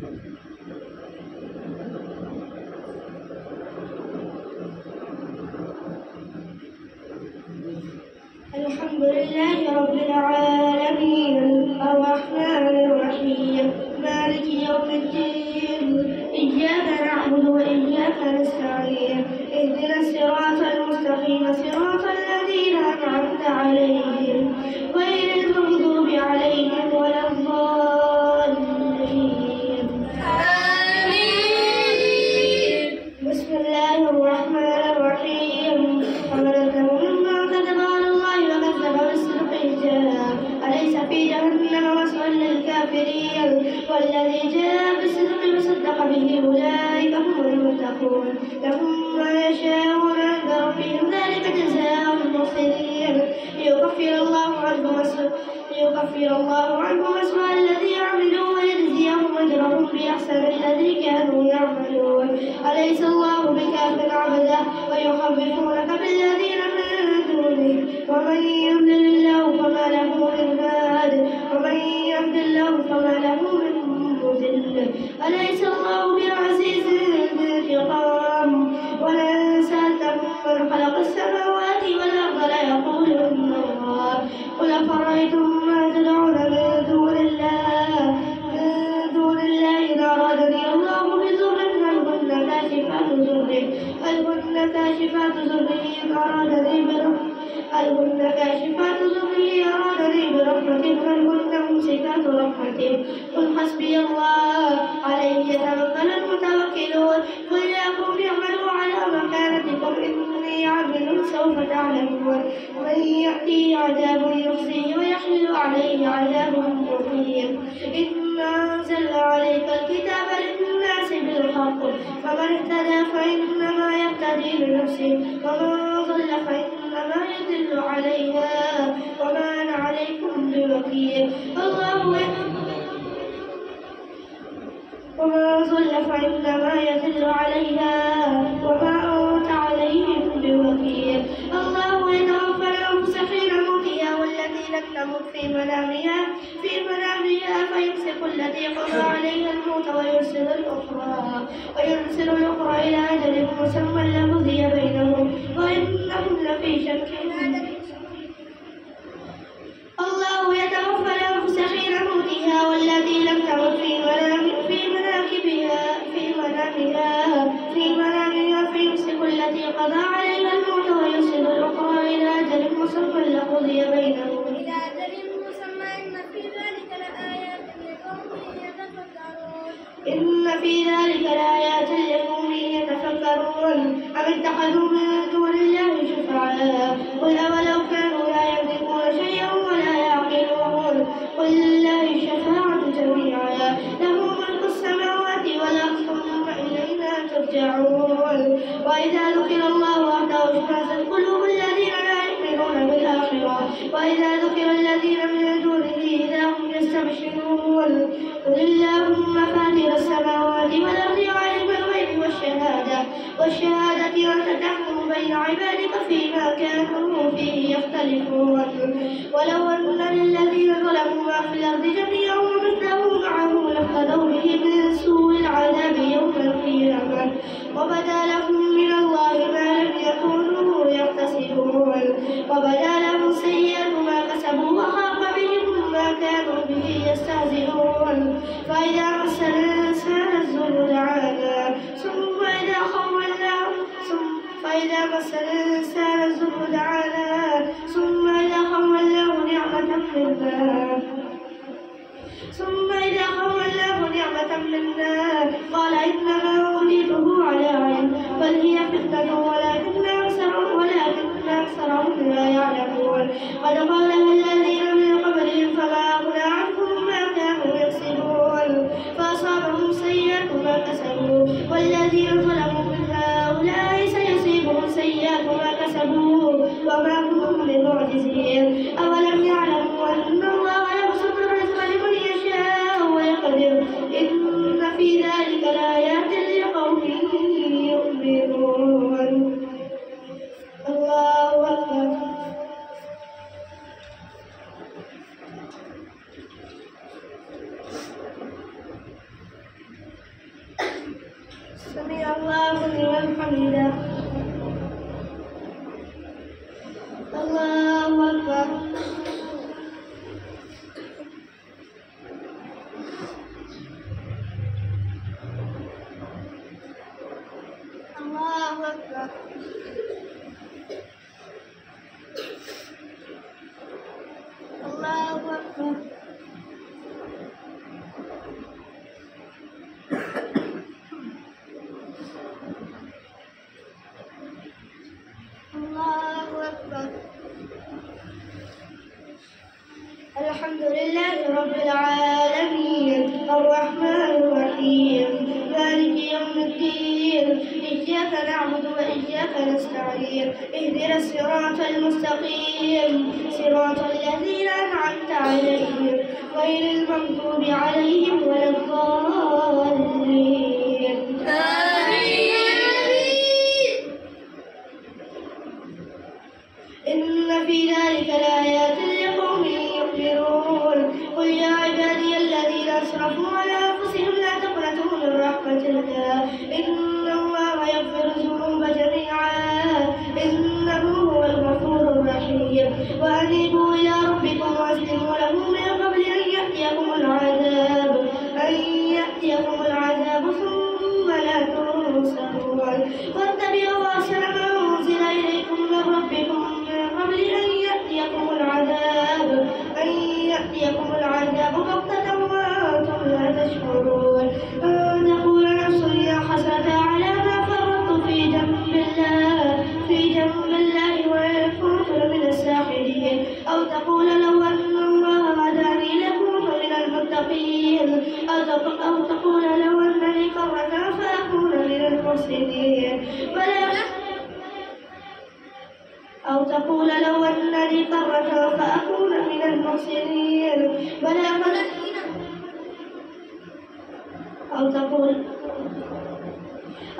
الحمد لله رب العالمين الرحمن الرحيم مالك يوم الدين إياك نعبد وإياك نستعين اهدنا الصراط المستقيم صراط الذين أنعمت عليهم غير المغضوب عليهم ولا الضالين آمين. بسم الله الرحمن الرحيم ومن أظلم ممن كذب على الله وكذب بالصدق إذ جاء أليس في جهنم مثوى للكافرين والذي جاء بالصدق وصدق به أولئك هم المتقون لهم ما يشاءون عند ربهم ذلك جزاء المحسنين ليكفر الله عنهم أسوأ الذي عملوا ويجزيهم أجرهم بأحسن الذي كانوا يعملون أليس الله بكاف عبده ويخوفونك بالذين من دونه ومن يضلل الله فما له من هاد ومن يهد الله فما له من مضل أليس الله بعزيز ذي انتقام ولئن سألتهم من خلق السماوات والأرض ليقولن الله قل أفرأيتم ما تدعون من دون الله إن أرادني الله بضر هل هن كاشفات ضره إن أرادني برحمة هل هن ممسكات رحمته قل حسبي الله عليه يتوكل المتوكلون قل يا قوم اعملوا على مكانتكم إني عامل سوف تعلمون من يأتيه عذاب يخزيه ويحمل عليه عذاب مقيم إنا أنزلنا عليك الكتاب للناس بالحق فمن اهتدى فإنما يهتدي لنفسه ومن ضل فإنما يضل عليها وما أنا عليكم بوكيل وما ضل فإنما يضل عليها وما أنت عليهم بوكيل الله يتوفى الأنفس حين موتها والتي لم تمت في منامها فيمسك التي قضى عليها الموت ويرسل الأخرى إلى أجل مسمى لقضي بينهم وإنهم لفي شك الله يتوفى الأنفس حين موتها والتي لم تمت في منامها فيمسك التي قضى عليها الموت ويرسل الأخرى إلى أجل مسمى لقضي بينهم إن في ذلك لآيات لقوم يتفكرون أم اتخذوا من دون الله شفعاء قل أولو كانوا لا يملكون شيئا ولا يعقلون قل لله الشفاعة جميعا له ملك السماوات والأرض ثم إلينا ترجعون وإذا ذكر الله وحده اشمأزت قلوب الذين لا يؤمنون بالآخرة وإذا ذكر الذين من دونه إذا هم يستبشرون قل اللهم فاطر السماوات والأرض عالم الغيب والشهادة أنت تحكم بين عبادك فيما كانوا فيه يختلفون ولو أن للذين ظلموا ما في الأرض جميعا ومثله معه لافتدوا به من سوء العذاب يوم القيامة وبدا لهم من الله ما لم يكونوا يحتسبون وبدا لهم سيئات ما كسبوا وخاف بهم ما كانوا به يستهزئون فإذا مس الإنسان الضر دعانا ثم إذا خولناه نعمة منا قال إنما أوتيته على علم بل هي فتنة ولكن أكثرهم لا يعلمون قد قالها الذين من قبلهم فما أغنى عنهم ما كانوا يكسبون فأصابهم سيئات ما كسبوا والذين ظلموا من هؤلاء سيصيبهم سيئات ما كسبوا وما هم بمعجزين أولم يعلموا أن الله يبسط الرزق لمن يشاء ويقدر إن في ذلك لآيات لقوم يؤمنون. الله أكبر. سمع الله لمن حمده. الله أكبر. الله أكبر. الله أكبر. الله أكبر. الحمد لله رب العالمين الرحمن الرحيم مالك يوم الدين إياك نعبد وإياك نستعين اهدنا الصراط المستقيم صراط الذين أنعمت عليهم غير المغضوب عليهم ولا الضالين. آمين. إن في ذلك لآيات لقوم يؤمنون. قل يا عبادي الذين أسرفوا على أنفسهم لا تقنطوا من رحمة الله إن الله يغفر الذنوب جميعا إنه هو الغفور الرحيم. وأنيبوا إلى ربكم وأسلموا له من قبل أن يأتيكم العذاب ثم لا تنصرون. واتبعوا أحسن ما أنزل إليكم من ربكم من قبل أن يأتيكم العذاب بغتة وأنتم لا تشعرون. أن تقول نفس يا حسرة على ما فرطت في جنب الله وإن كنت لمن الساخرين. أو تقول لو أن الله هداني لكنت من المتقين. أو تقول لو أنني كرة فأكون من المحسنين. أو تقول لو أنني كرة فأكون من المحسنين.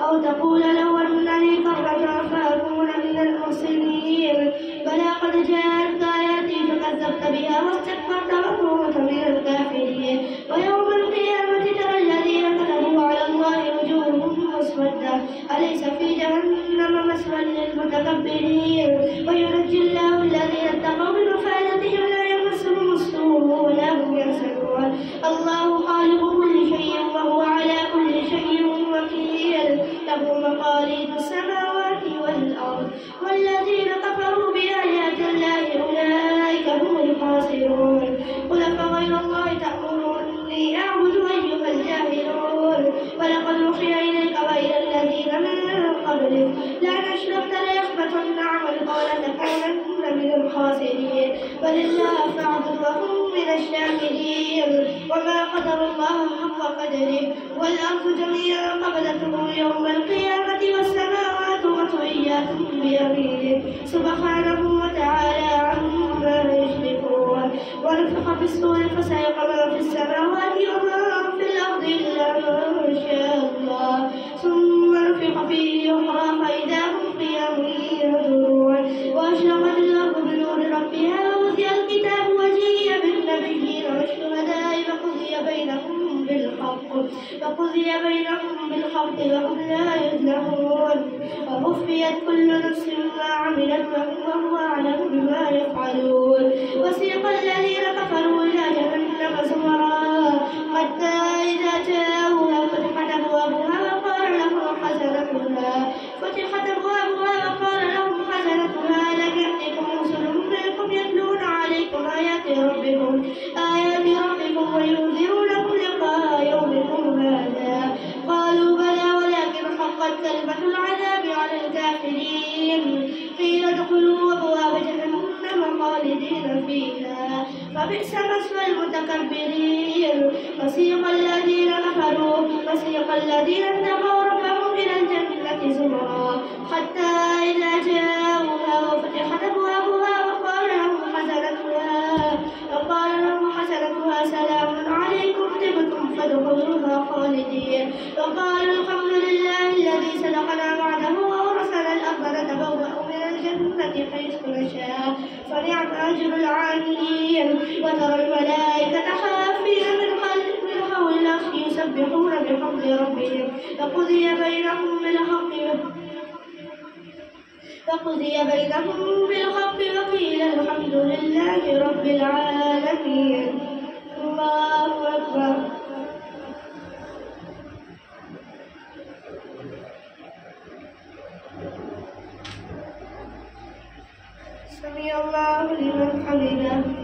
أو تقول لو أنني كرة فأكون من المحسنين. بلى قد جاءتك آياتي فكذبت بها واستكبرت وكنت من الكافرين. ويوم القيامة ترى الذين كذبوا على الله وجوههم مسودة أليس في جهنم مثوى للمتكبرين. وينجي الله الذين اتقوا بمفازتهم لا يمسهم السوء ولا هم يحزنون. الله خالق كل شيء وهو على كل شيء وكيل له مقاليد السماوات والأرض. والذين كفروا بآيات الله أولئك هم الخاسرون. قل أفغير الله تأمروني أعبد أيها الجاهلون. ولقد أوحي إليك وإلى الذين من قبلك لئن أشركت ليحبطن عملك ولتكونن من الخاسرين. ولله فاعبد وكن من الشاكرين. وما قدر الله حق قدره والأرض جميعا قبضته يوم القيامة والسماوات مطويات بيمينه سبحانه وتعالى عما يشركون. ونفخ في الصور فسيق من في السماوات ومن في الأرض إلا من شاء الله ثم نفخ فيه أخرى فإذا هم قيام ينظرون. وأشرقت الأرض بنور ربها ووضع الكتاب وجيء بالنبيين والشهداء فقضي بينهم بالحق وهم لا يظلمون. ووفيت كل نفس ما عملت وهو أعلم بما يفعلون. وسيق الذين كفروا إلى جهنم زمرا حتى إذا جاءوها فتحت أبوابها وقال لهم خزنتها ألم يأتكم رسل منكم يتلون عليكم آيات ربكم وينذرونكم لقاء يومكم هذا. قالوا بلى ولكن حقت كلمة العذاب على الكافرين. قيل ادخلوا أبواب جهنم خالدين فيها فبئس مثوى المتكبرين. وسيق الذين اتقوا ربهم إلى الجنة زمرا حتى إذا جاءوها وفتحت أبوابها وقال لهم حسنتها سلام عليكم طبتم فادخلوها خالدين. وقالوا الحمد لله الذي صدقنا وعده وأورثنا الأرض نتبوأ من الجنة حيث نشاء فنعم أجر العاملين. وترى الملائكة حافين من حول العرش يسبحون بحمد ربهم فقضي بينهم بالحق وقيل الحمد لله رب العالمين. الله أكبر. سمع الله لمن حمده.